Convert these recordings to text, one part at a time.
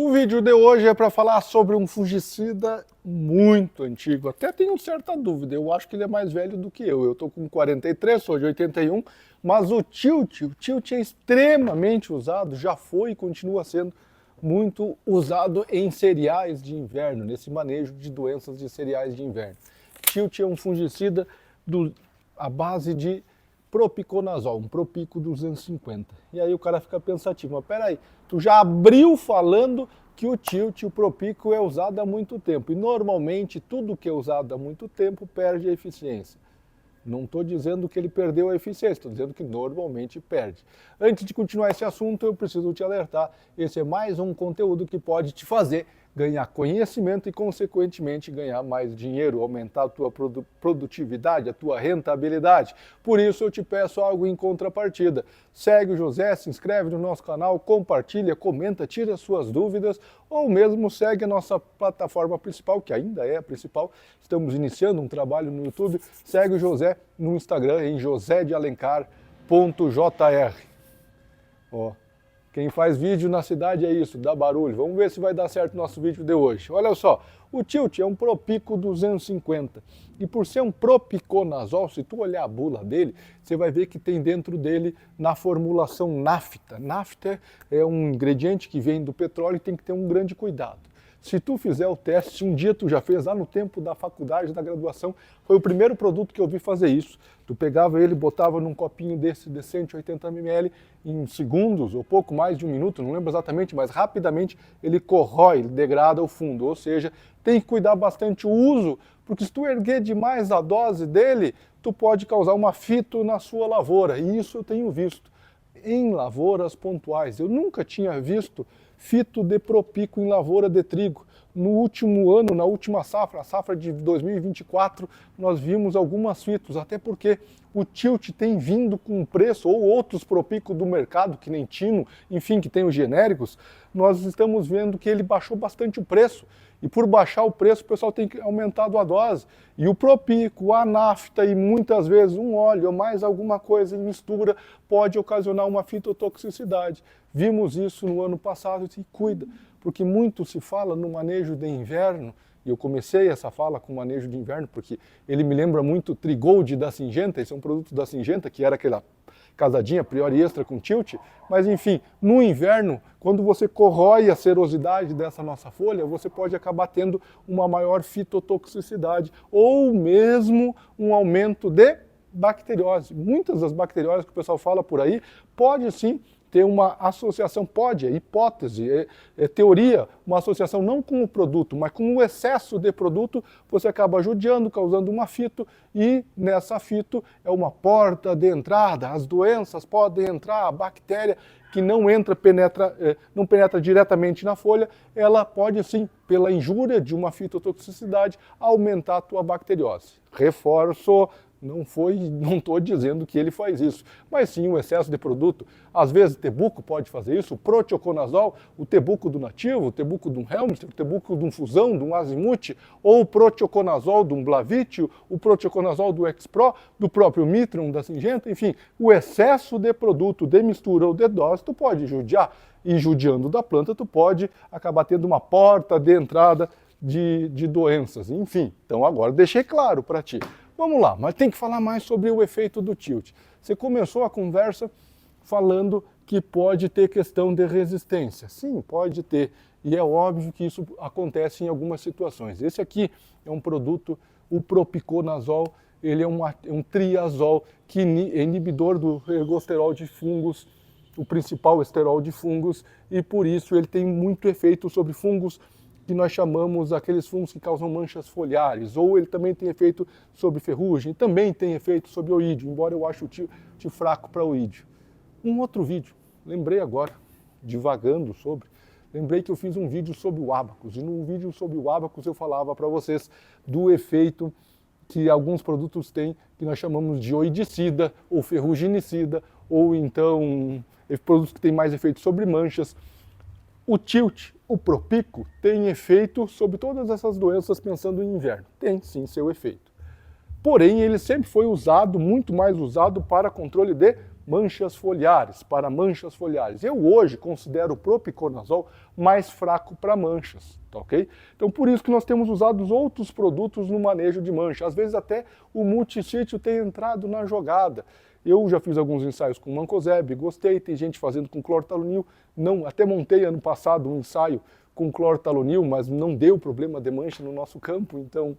O vídeo de hoje é para falar sobre um fungicida muito antigo. Até tenho certa dúvida, eu acho que ele é mais velho do que eu. Eu estou com 43, sou de 81, mas o tilt é extremamente usado, já foi e continua sendo muito usado em cereais de inverno, nesse manejo de doenças de cereais de inverno. Tilt é um fungicida à base de propiconazol, um Propico 250. E aí o cara fica pensativo, mas peraí, tu já abriu falando que o tilt, o Propico, é usado há muito tempo. E normalmente tudo que é usado há muito tempo perde a eficiência. Não estou dizendo que ele perdeu a eficiência, estou dizendo que normalmente perde. Antes de continuar esse assunto, eu preciso te alertar, esse é mais um conteúdo que pode te fazer ganhar conhecimento e, consequentemente, ganhar mais dinheiro, aumentar a tua produtividade, a tua rentabilidade. Por isso, eu te peço algo em contrapartida. Segue o José, se inscreve no nosso canal, compartilha, comenta, tira suas dúvidas, ou mesmo segue a nossa plataforma principal, que ainda é a principal. Estamos iniciando um trabalho no YouTube. Segue o José no Instagram, em josedealencar.jr. Ó. Quem faz vídeo na cidade é isso, dá barulho. Vamos ver se vai dar certo o nosso vídeo de hoje. Olha só, o tilt é um Propico 250 e por ser um propiconazol, se tu olhar a bula dele, você vai ver que tem dentro dele na formulação nafta. Nafta é um ingrediente que vem do petróleo e tem que ter um grande cuidado. Se tu fizer o teste, um dia tu já fez lá no tempo da faculdade, da graduação, foi o primeiro produto que eu vi fazer isso. Tu pegava ele, botava num copinho desse de 180 ml, em segundos ou pouco mais de um minuto, não lembro exatamente, mas rapidamente ele corrói, ele degrada o fundo. Ou seja, tem que cuidar bastante o uso, porque se tu erguer demais a dose dele, tu pode causar uma fito na sua lavoura. E isso eu tenho visto em lavouras pontuais. Eu nunca tinha visto fito de Propico em lavoura de trigo. No último ano, na última safra, a safra de 2024, nós vimos algumas fitos, até porque o tilt tem vindo com preço, ou outros Propico do mercado, que nem Tino, enfim, que tem os genéricos, nós estamos vendo que ele baixou bastante o preço. E por baixar o preço, o pessoal tem aumentado a dose. E o Propico, a nafta e muitas vezes um óleo ou mais alguma coisa em mistura pode ocasionar uma fitotoxicidade. Vimos isso no ano passado e cuida, porque muito se fala no manejo de inverno, e eu comecei essa fala com manejo de inverno porque ele me lembra muito o Trigold da Syngenta, esse é um produto da Syngenta, que era aquela casadinha Priori Extra com tilt, mas enfim, no inverno, quando você corrói a serosidade dessa nossa folha, você pode acabar tendo uma maior fitotoxicidade ou mesmo um aumento de bacteriose. Muitas das bacterioses que o pessoal fala por aí pode sim ter uma associação, pode, é hipótese, é teoria, uma associação não com o produto, mas com o excesso de produto, você acaba judiando, causando uma fito, e nessa fito é uma porta de entrada, as doenças podem entrar, a bactéria que não penetra diretamente na folha, ela pode sim, pela injúria de uma fitotoxicidade, aumentar a tua bacteriose. Reforço, não estou dizendo que ele faz isso, mas sim o excesso de produto. Às vezes o tebuco pode fazer isso, o proteoconazol, o tebuco do Nativo, o tebuco de um Helmster, o tebuco de um Fusão, de um Azimuth, ou o proteoconazol de um Blavit, o proteoconazol do Expro, do próprio Mitron, da Syngenta, enfim, o excesso de produto, de mistura ou de dose, tu pode judiar, e judiando da planta, tu pode acabar tendo uma porta de entrada de doenças, enfim. Então agora deixei claro para ti. Vamos lá, mas tem que falar mais sobre o efeito do tilt. Você começou a conversa falando que pode ter questão de resistência. Sim, pode ter. E é óbvio que isso acontece em algumas situações. Esse aqui é um produto, o propiconazol, ele é um triazol que é inibidor do ergosterol de fungos, o principal esterol de fungos, e por isso ele tem muito efeito sobre fungos que nós chamamos aqueles fungos que causam manchas foliares, ou ele também tem efeito sobre ferrugem, também tem efeito sobre oídio, embora eu ache o tilt fraco para oídio. Um outro vídeo, lembrei agora, divagando sobre, lembrei que eu fiz um vídeo sobre o Abacus, e no vídeo sobre o Abacus eu falava para vocês do efeito que alguns produtos têm, que nós chamamos de oidicida, ou ferruginicida, ou então produtos que têm mais efeito sobre manchas. O tilt, o Propico, tem efeito sobre todas essas doenças pensando em inverno. Tem sim seu efeito. Porém, ele sempre foi usado, muito mais usado para controle de manchas foliares, para manchas foliares. Eu hoje considero o propiconazol mais fraco para manchas, tá ok? Então por isso que nós temos usado outros produtos no manejo de mancha. Às vezes até o multissítio tem entrado na jogada. Eu já fiz alguns ensaios com mancozeb, gostei, tem gente fazendo com clortalonil, não, até montei ano passado um ensaio com clortalonil, mas não deu problema de mancha no nosso campo, então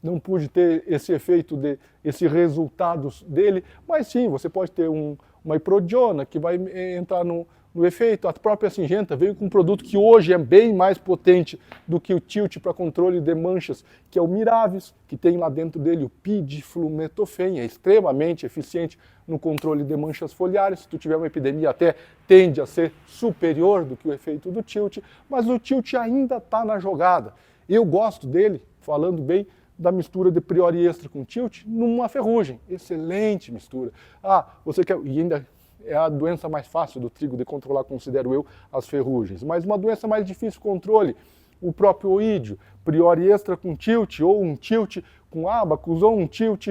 não pude ter esse efeito, esse resultado dele, mas sim, você pode ter uma iprodiona que vai entrar no efeito. A própria Syngenta veio com um produto que hoje é bem mais potente do que o Tilt para controle de manchas, que é o Miravis, que tem lá dentro dele o pidiflumetofem, é extremamente eficiente no controle de manchas foliares. Se tu tiver uma epidemia até tende a ser superior do que o efeito do Tilt, mas o Tilt ainda está na jogada. Eu gosto dele, falando bem, da mistura de Priori Extra com Tilt numa ferrugem. Excelente mistura. Ah, você quer... E ainda é a doença mais fácil do trigo de controlar, considero eu, as ferrugens. Mas uma doença mais difícil de controle, o próprio oídio. Priori Extra com Tilt, ou um Tilt com Abacus, ou um Tilt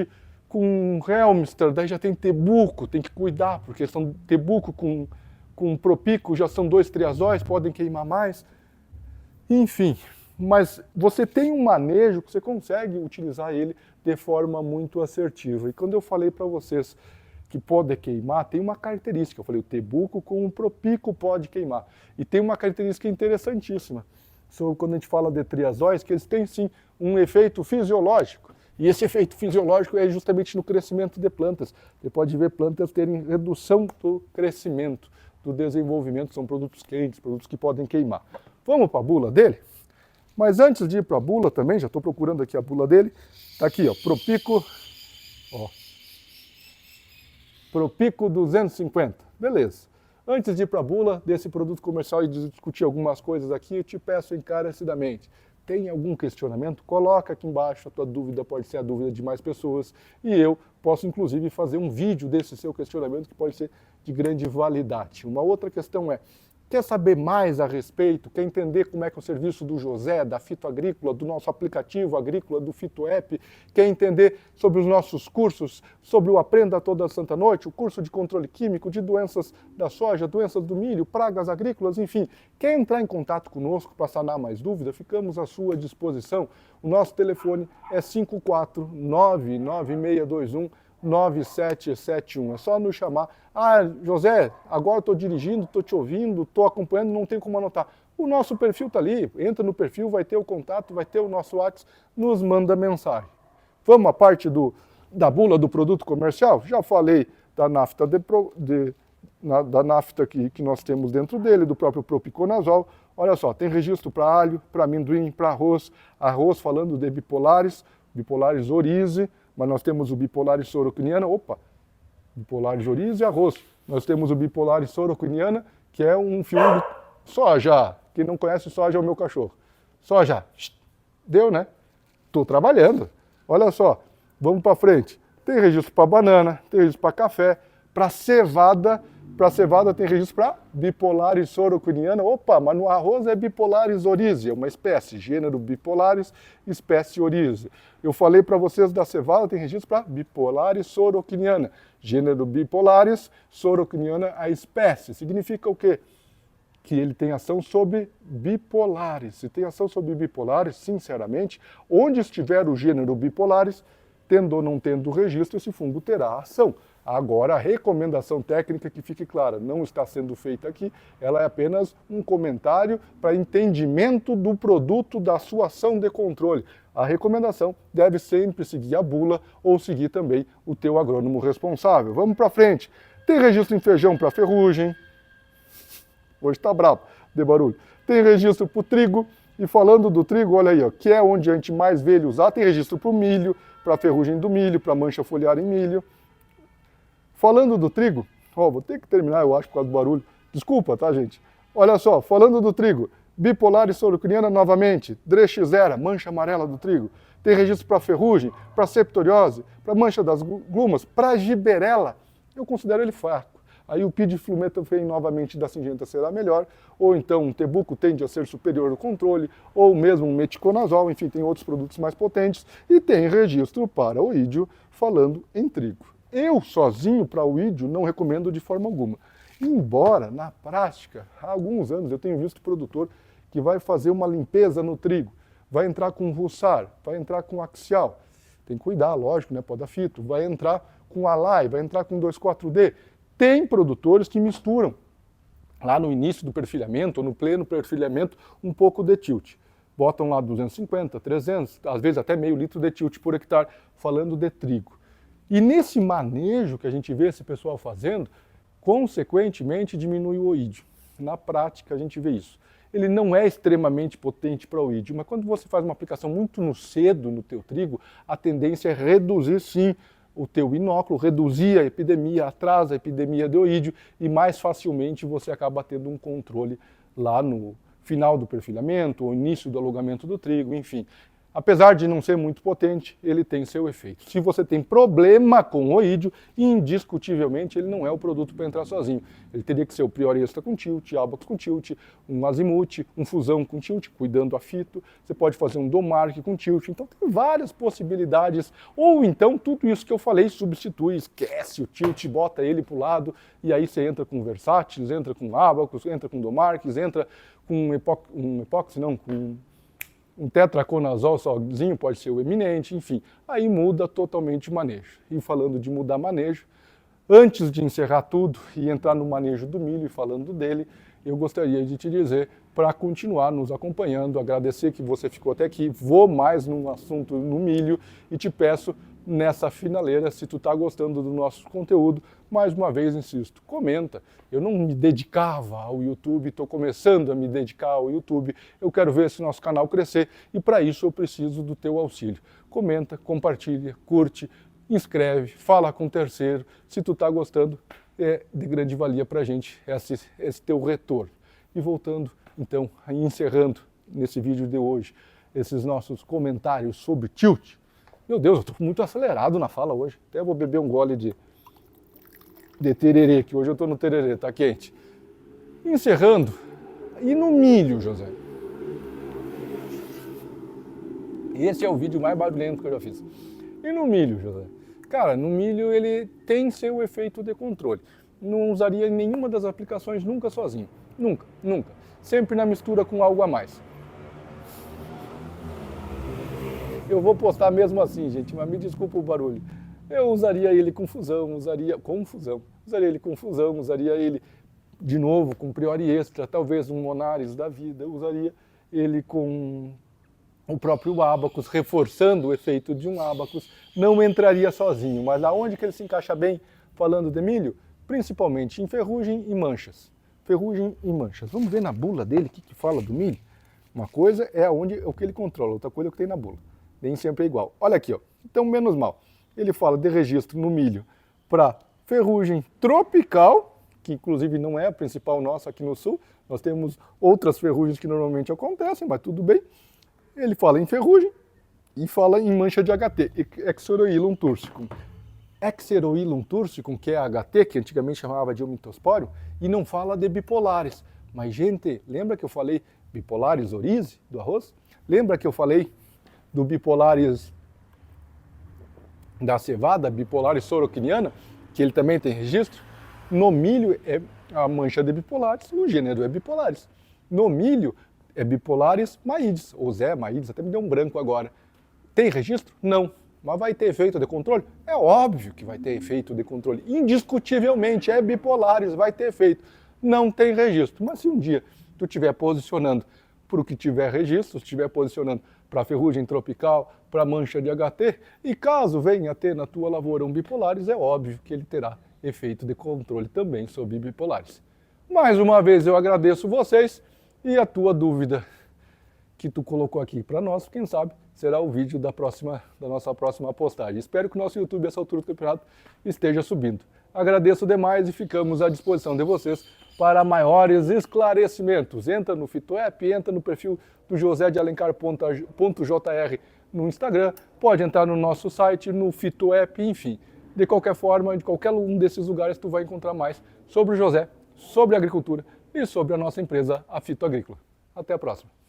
com Helmster. Daí já tem tebuco, tem que cuidar, porque são tebuco com propico, já são 2 triazóis, podem queimar mais. Enfim... Mas você tem um manejo que você consegue utilizar ele de forma muito assertiva. E quando eu falei para vocês que pode queimar, tem uma característica. Eu falei, o tebuco com o propico pode queimar. E tem uma característica interessantíssima. Quando a gente fala de triazóis, que eles têm sim um efeito fisiológico. E esse efeito fisiológico é justamente no crescimento de plantas. Você pode ver plantas terem redução do crescimento, do desenvolvimento. São produtos quentes, produtos que podem queimar. Vamos para a bula dele? Mas antes de ir para a bula também, já estou procurando aqui a bula dele, está aqui, ó, Propico 250, beleza. Antes de ir para a bula desse produto comercial e de discutir algumas coisas aqui, eu te peço encarecidamente, tem algum questionamento? Coloca aqui embaixo, a tua dúvida pode ser a dúvida de mais pessoas e eu posso inclusive fazer um vídeo desse seu questionamento que pode ser de grande validade. Uma outra questão é, quer saber mais a respeito, quer entender como é que é o serviço do José, da Fito Agrícola, do nosso aplicativo agrícola, do Fito App, quer entender sobre os nossos cursos, sobre o Aprenda Toda Santa Noite, o curso de controle químico, de doenças da soja, doenças do milho, pragas agrícolas, enfim, quer entrar em contato conosco para sanar mais dúvida, ficamos à sua disposição. O nosso telefone é 54996219771. É só nos chamar. Ah, José, agora estou dirigindo, estou te ouvindo, estou acompanhando, não tem como anotar. O nosso perfil está ali, entra no perfil, vai ter o contato, vai ter o nosso WhatsApp, nos manda mensagem. Vamos à parte da bula do produto comercial? Já falei da nafta, da nafta que nós temos dentro dele, do próprio propiconazol. Olha só, tem registro para alho, para amendoim, para arroz falando de bipolares orize, mas nós temos o bipolares sorocliniana, bipolares orize e arroz. Nós temos o bipolares sorocliniana, que é um filme de soja. Quem não conhece soja é o meu cachorro. Soja, deu, né? Estou trabalhando. Olha só, vamos para frente. Tem registro para banana, tem registro para café, para cevada. Para cevada tem registro para bipolares sorocliniana. Mas no arroz é bipolares orize, é uma espécie, gênero bipolares, espécie orize. Eu falei para vocês da cevada, tem registro para bipolares sorocliniana, gênero bipolares, sorocliniana a espécie. Significa o quê? Que ele tem ação sobre bipolares. Se tem ação sobre bipolares, sinceramente, onde estiver o gênero bipolares, tendo ou não tendo registro, esse fungo terá ação. Agora, a recomendação técnica, que fique clara, não está sendo feita aqui, ela é apenas um comentário para entendimento do produto, da sua ação de controle. A recomendação deve sempre seguir a bula ou seguir também o teu agrônomo responsável. Vamos para frente. Tem registro em feijão para ferrugem. Hoje está bravo de barulho. Tem registro para o trigo. E falando do trigo, olha aí, ó, que é onde a gente mais vê ele usar, tem registro para o milho, para a ferrugem do milho, para a mancha foliar em milho. Falando do trigo, vou ter que terminar, eu acho, por causa do barulho. Desculpa, tá, gente? Olha só, falando do trigo, bipolares sorocliniana novamente, Drechizera, mancha amarela do trigo. Tem registro para ferrugem, para septoriose, para mancha das glumas, para giberela. Eu considero ele fraco. Aí o pidiflumetofem novamente da Syngenta será melhor, ou então um tebuco tende a ser superior ao controle, ou mesmo um meticonazol, enfim, tem outros produtos mais potentes, e tem registro para oídio falando em trigo. Eu, sozinho, para o ídio, não recomendo de forma alguma. Embora, na prática, há alguns anos eu tenho visto produtor que vai fazer uma limpeza no trigo, vai entrar com russar, vai entrar com axial, tem que cuidar, lógico, né, podafito, vai entrar com alai, vai entrar com 2,4-D. Tem produtores que misturam, lá no início do perfilhamento, ou no pleno perfilhamento, um pouco de tilt. Botam lá 250, 300, às vezes até meio litro de tilt por hectare, falando de trigo. E nesse manejo que a gente vê esse pessoal fazendo, consequentemente diminui o oídio. Na prática a gente vê isso. Ele não é extremamente potente para o oídio, mas quando você faz uma aplicação muito no cedo no teu trigo, a tendência é reduzir sim o teu inóculo, reduzir a epidemia, atrasa a epidemia de oídio e mais facilmente você acaba tendo um controle lá no final do perfilhamento, ou início do alugamento do trigo, enfim. Apesar de não ser muito potente, ele tem seu efeito. Se você tem problema com o oídio, indiscutivelmente ele não é o produto para entrar sozinho. Ele teria que ser o Priori Extra com tilt, Abax com tilt, um Azimuth, um Fusão com tilt, cuidando a fito. Você pode fazer um Domark com tilt. Então tem várias possibilidades. Ou então tudo isso que eu falei substitui, esquece o tilt, bota ele para o lado e aí você entra com Versátiles, entra com Abax, entra com Domarks, entra com com um tetraconazol sozinho, pode ser o eminente, enfim, aí muda totalmente o manejo. E falando de mudar manejo, antes de encerrar tudo e entrar no manejo do milho e falando dele, eu gostaria de te dizer para continuar nos acompanhando, agradecer que você ficou até aqui, vou mais num assunto no milho e te peço nessa finaleira, se tu está gostando do nosso conteúdo, mais uma vez insisto, comenta. Eu não me dedicava ao YouTube, estou começando a me dedicar ao YouTube, eu quero ver esse nosso canal crescer e para isso eu preciso do teu auxílio. Comenta, compartilha, curte, inscreve, fala com o terceiro, se tu está gostando, é de grande valia para a gente esse teu retorno. E voltando, então, encerrando nesse vídeo de hoje, esses nossos comentários sobre tilt. Meu Deus, eu estou muito acelerado na fala hoje. Até vou beber um gole de tererê, que hoje eu estou no tererê, tá quente. Encerrando, e no milho, José? Esse é o vídeo mais barulhento que eu já fiz. E no milho, José? Cara, no milho ele tem seu efeito de controle. Não usaria em nenhuma das aplicações nunca sozinho. Nunca, nunca. Sempre na mistura com algo a mais. Eu vou postar mesmo assim, gente, mas me desculpa o barulho. Eu usaria ele com fusão, usaria ele com fusão, usaria ele de novo com Priori Extra, talvez um Monaris da vida, usaria ele com o próprio Abacus, reforçando o efeito de um Abacus, não entraria sozinho, mas aonde que ele se encaixa bem, falando de milho? Principalmente em ferrugem e manchas. Ferrugem e manchas. Vamos ver na bula dele o que fala do milho? Uma coisa é o que ele controla, outra coisa é o que tem na bula. Nem sempre é igual. Olha aqui, ó. Então menos mal. Ele fala de registro no milho para ferrugem tropical, que inclusive não é a principal nossa aqui no sul, nós temos outras ferrugens que normalmente acontecem, mas tudo bem. Ele fala em ferrugem e fala em mancha de HT, Exeroilum tursicum. Exeroilum tursicum, que é HT, que antigamente chamava de Omitosporium, e não fala de bipolares. Mas, gente, lembra que eu falei bipolares orize do arroz? Lembra que eu falei do bipolares da cevada, bipolares soroquiniana, que ele também tem registro? No milho é a mancha de bipolares, o gênero é bipolares. No milho é bipolares maides, ou Zé maides, até me deu um branco agora. Tem registro? Não. Mas vai ter efeito de controle? É óbvio que vai ter efeito de controle. Indiscutivelmente é bipolares, vai ter efeito. Não tem registro. Mas se um dia tu estiver posicionando para o que tiver registro, se estiver posicionando para ferrugem tropical, para mancha de HT, e caso venha a ter na tua lavoura um bipolares, é óbvio que ele terá efeito de controle também sobre bipolares. Mais uma vez eu agradeço vocês e a tua dúvida que tu colocou aqui para nós, quem sabe será o vídeo da nossa próxima postagem. Espero que o nosso YouTube, essa altura do campeonato, esteja subindo. Agradeço demais e ficamos à disposição de vocês para maiores esclarecimentos. Entra no FitoApp, entra no perfil do José de Alencar.jr no Instagram, pode entrar no nosso site, no FitoApp, enfim. De qualquer forma, de qualquer um desses lugares, tu vai encontrar mais sobre o José, sobre a agricultura e sobre a nossa empresa, a Fito Agrícola. Até a próxima.